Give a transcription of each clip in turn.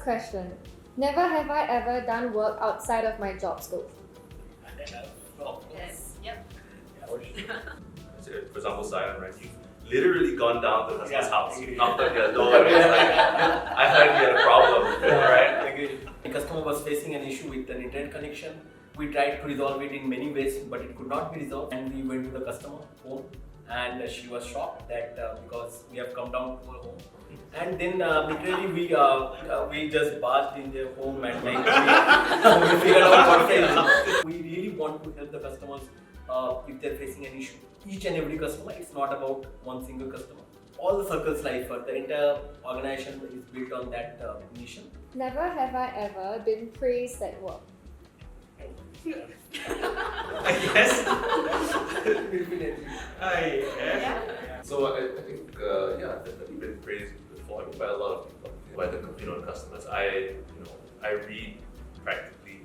question. Never have I ever done work outside of my job scope. Yes. Yep. For example, Zion, right? You've literally gone down to the customer's house, knocked on their door, and it's like, I heard you had a problem, right? The customer was facing an issue with an internet connection. We tried to resolve it in many ways, but it could not be resolved. And we went to the customer home, and she was shocked that because we have come down to her home. And then literally we just barged in their home and like we figured out what they do. We really want to help the customers if they're facing an issue. Each and every customer, it's not about one single customer. All the Circles.Life, the entire organization is built on that mission. Never have I ever been praised at work. Yes. Yeah. So I think, yeah, definitely been praised before by a lot of people, by the customers. I read practically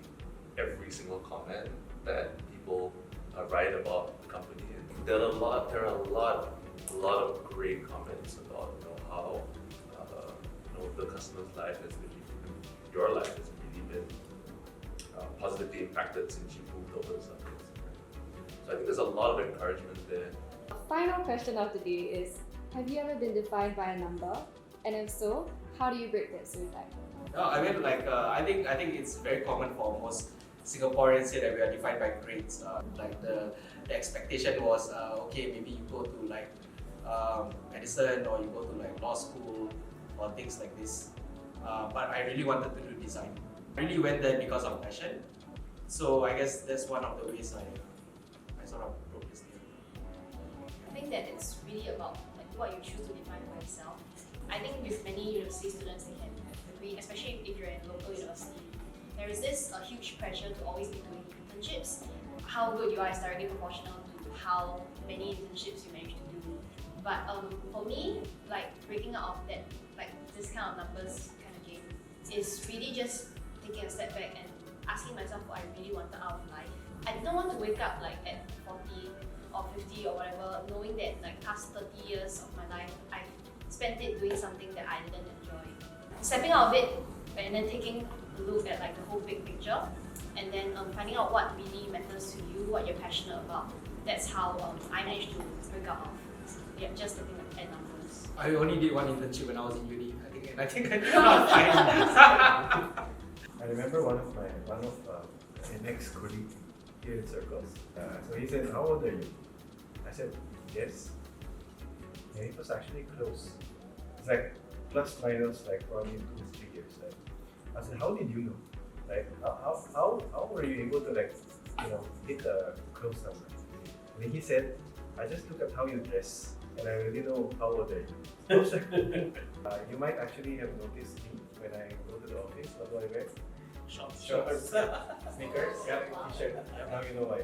every single comment that people write about the company. And there are a lot of great comments about how the customer's life has been, your life has really been positively impacted since you moved over to Circles. So I think there's a lot of encouragement there. Final question of the day is, have you ever been defined by a number? And if so, how do you break that stereotype? No, I mean, I think it's very common for most Singaporeans say that we are defined by grades. The expectation was okay, maybe you go to medicine or you go to law school or things like this. But I really wanted to do design. I really went there because of passion. So I guess that's one of the ways I sort of broke this deal. I think that it's really about what you choose to define for yourself. I think with many university students, they can agree, especially if you're in a local university, there is this huge pressure to always be doing internships. How good you are is directly proportional to how many internships you manage to do. But for me, breaking out of that, this kind of numbers kind of game, is really just taking a step back and asking myself what I really wanted out of life. I didn't want to wake up at 40 or 50 or whatever, knowing that past 30 years of my life, I spent it doing something that I didn't enjoy. Stepping out of it and then taking a look at the whole big picture, and then finding out what really matters to you, what you're passionate about. That's how I managed to break out of just looking at numbers. I only did one internship when I was in uni. I think I did not find I remember one of an ex-colleague here at Circles. So he said, "How old are you?" I said, "Yes." And it was actually close. It's plus minus probably 2-3 years. I said, "How did you know? How were you able to hit a close number?" And then he said, "I just look at how you dress, and I already know how old are you." I was like, you might actually have noticed me when I go to the office. What do I wear? Shorts. Sneakers, t-shirt. Now you know why.